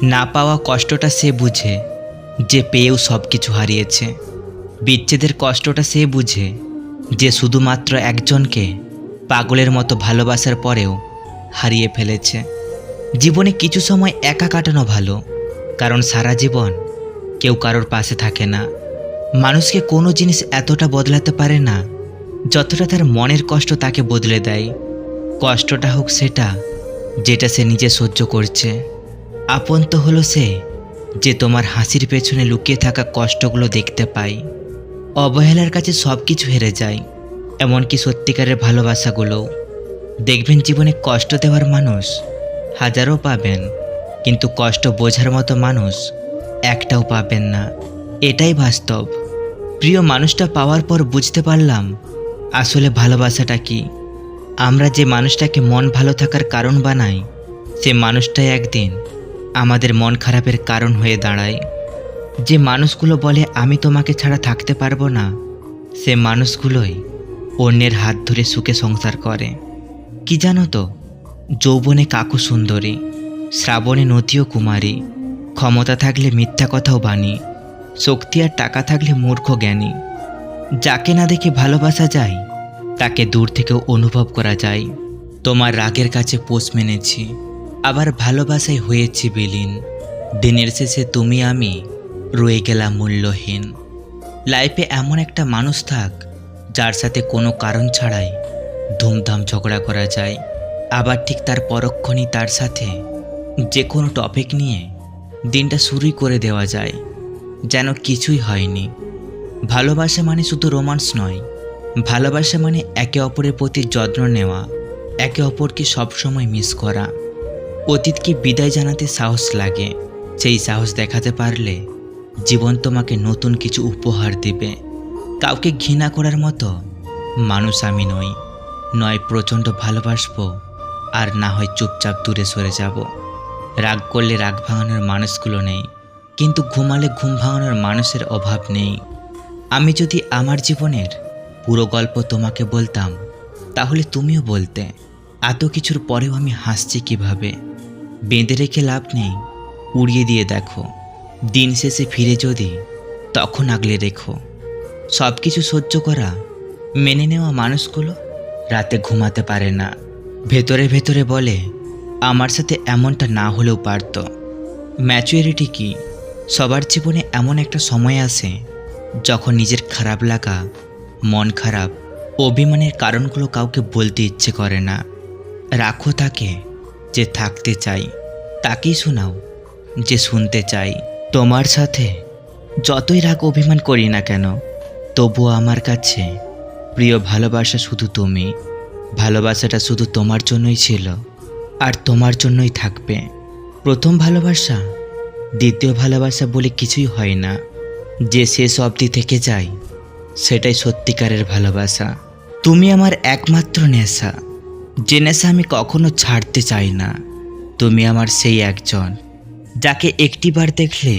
না পাওয়া কষ্টটা সে বুঝে যে পেয়েও সব কিছু হারিয়েছে। বিচ্ছেদের কষ্টটা সে বুঝে যে শুধুমাত্র একজনকে পাগলের মতো ভালোবাসার পরেও হারিয়ে ফেলেছে। জীবনে কিছু সময় একা কাটানো ভালো, কারণ সারা জীবন কেউ কারোর পাশে থাকে না। মানুষকে কোনো জিনিস এতটা বদলাতে পারে না যতটা তার মনের কষ্ট তাকে বদলে দেয়। কষ্টটা হোক সেটা যেটা সে নিজে সহ্য করছে। আপন তো হলো সে যে তোমার হাসির পেছনে লুকিয়ে থাকা কষ্টগুলো দেখতে পায়। অবহেলার কাছে সব কিছু হেরে যায়, এমনকি সত্যিকারের ভালোবাসাগুলোও। দেখবেন জীবনে কষ্ট দেওয়ার মানুষ হাজারো পাবেন, কিন্তু কষ্ট বোঝার মতো মানুষ একটাও পাবেন না। এটাই বাস্তব। প্রিয় মানুষটা পাওয়ার পর বুঝতে পারলাম আসলে ভালোবাসাটা কি। আমরা যে মানুষটাকে মন ভালো থাকার কারণ বানাই, সে মানুষটাই একদিন আমাদের মন খারাপের কারণ হয়ে দাঁড়ায়। যে মানুষগুলো বলে আমি তোমাকে ছাড়া থাকতে পারবো না, সে মানুষগুলোই অন্যের হাত ধরে সুখে সংসার করে। কি জানো তো, যৌবনে কাকু সুন্দরী, শ্রাবণে নদীও কুমারী, ক্ষমতা থাকলে মিথ্যা কথাও বাণী, শক্তি আর টাকা থাকলে মূর্খ জ্ঞানী। যাকে না দেখে ভালোবাসা যায়, তাকে দূর থেকেও অনুভব করা যায়। তোমার রাগের কাছে পোষ মেনেছি, আবার ভালোবাসায় হয়েছি বিলীন। দিনের শেষে তুমি আমি রয়ে গেলাম মূল্যহীন। লাইফে এমন একটা মানুষ থাক যার সাথে কোনো কারণ ছাড়াই ধুমধাম ঝগড়া করা যায়, আবার ঠিক তার পরক্ষণই তার সাথে যে কোনো টপিক নিয়ে দিনটা শুরুই করে দেওয়া যায়, যেন কিছুই হয়নি। ভালোবাসা মানে শুধু রোমান্স নয়, ভালোবাসা মানে একে অপরের প্রতি যত্ন নেওয়া, একে অপরকে সবসময় মিস করা। অতীতকে বিদায় জানাতে সাহস লাগে, সেই সাহস দেখাতে পারলে জীবন তোমাকে নতুন কিছু উপহার দিবে। কাউকে ঘৃণা করার মতো মানুষ আমি নই, নয় প্রচণ্ড ভালোবাসবো, আর না হয় চুপচাপ দূরে সরে যাব। রাগ করলে রাগ ভাঙানোর মানুষগুলো নেই, কিন্তু ঘুমালে ঘুম ভাঙানোর মানুষের অভাব নেই। আমি যদি আমার জীবনের পুরো গল্প তোমাকে বলতাম, তাহলে তুমিও বলতে এত কিছুর পরেও আমি হাসছি কিভাবে। বেঁধে রেখে লাভ নেই, উড়িয়ে দিয়ে দেখো। দিন শেষে ফিরে যদি তখন আগলে রেখো। সব কিছু সহ্য করা, মেনে নেওয়া মানুষগুলো রাতে ঘুমাতে পারে না। ভেতরে ভেতরে বলে আমার সাথে এমনটা না হলেও পারত। ম্যাচুরিটি কি? সবার জীবনে এমন একটা সময় আসে যখন নিজের খারাপ লাগা, মন খারাপ, অভিমানের কারণগুলো কাউকে বলতে ইচ্ছে করে না। রাখো তাকে যে থাকতে চাই, তাকেই শোনাও যে শুনতে চাই। তোমার সাথে যতই রাগ অভিমান করি না কেন, তবুও আমার কাছে প্রিয় ভালোবাসা শুধু তুমি। ভালোবাসাটা শুধু তোমার জন্যই ছিল, আর তোমার জন্যই থাকবে। প্রথম ভালোবাসা, দ্বিতীয় ভালোবাসা বলে কিছুই হয় না। যে শেষ অবধি থেকে যায়, সেটাই সত্যিকারের ভালোবাসা। তুমি আমার একমাত্র নেশা, যে নেশা আমি কখনো ছাড়তে চাই না। তুমি আমার সেই একজন যাকে একটিবার দেখলে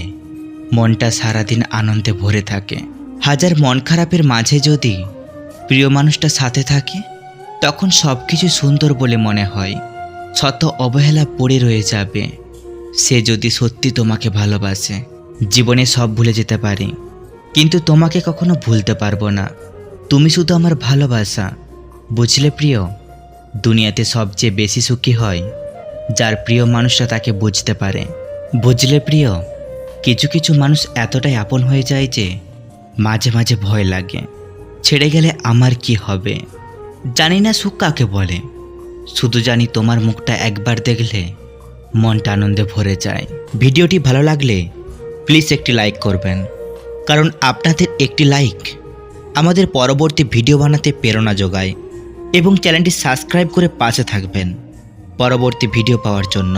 মনটা সারাদিন আনন্দে ভরে থাকে। হাজার মন খারাপের মাঝে যদি প্রিয় মানুষটা সাথে থাকে, তখন সব কিছু সুন্দর বলে মনে হয়। শত অবহেলা পড়ে রয়ে যাবে। সে যদি সত্যি তোমাকে ভালোবাসে, জীবনে সব ভুলে যেতে পারি, কিন্তু তোমাকে কখনো ভুলতে পারবো না। তুমি শুধু আমার ভালোবাসা, বুঝলে প্রিয়? দুনিয়াতে সবচেয়ে বেশি সুখী হয় যার প্রিয় মানুষটা তাকে বুঝতে পারে। বুঝলে প্রিয়, কিছু কিছু মানুষ এতটাই আপন হয়ে যায় যে মাঝে মাঝে ভয় লাগে, ছেড়ে গেলে আমার কি হবে। জানি না সুখ কাকে বলে, শুধু জানি তোমার মুখটা একবার দেখলে মনটা আনন্দে ভরে যায়। ভিডিওটি ভালো লাগলে প্লিজ একটি লাইক করবেন, কারণ আপনাদের একটি লাইক আমাদের পরবর্তী ভিডিও বানাতে প্রেরণা যোগায়। এবং চ্যানেলটি সাবস্ক্রাইব করে পাশে থাকবেন পরবর্তী ভিডিও পাওয়ার জন্য।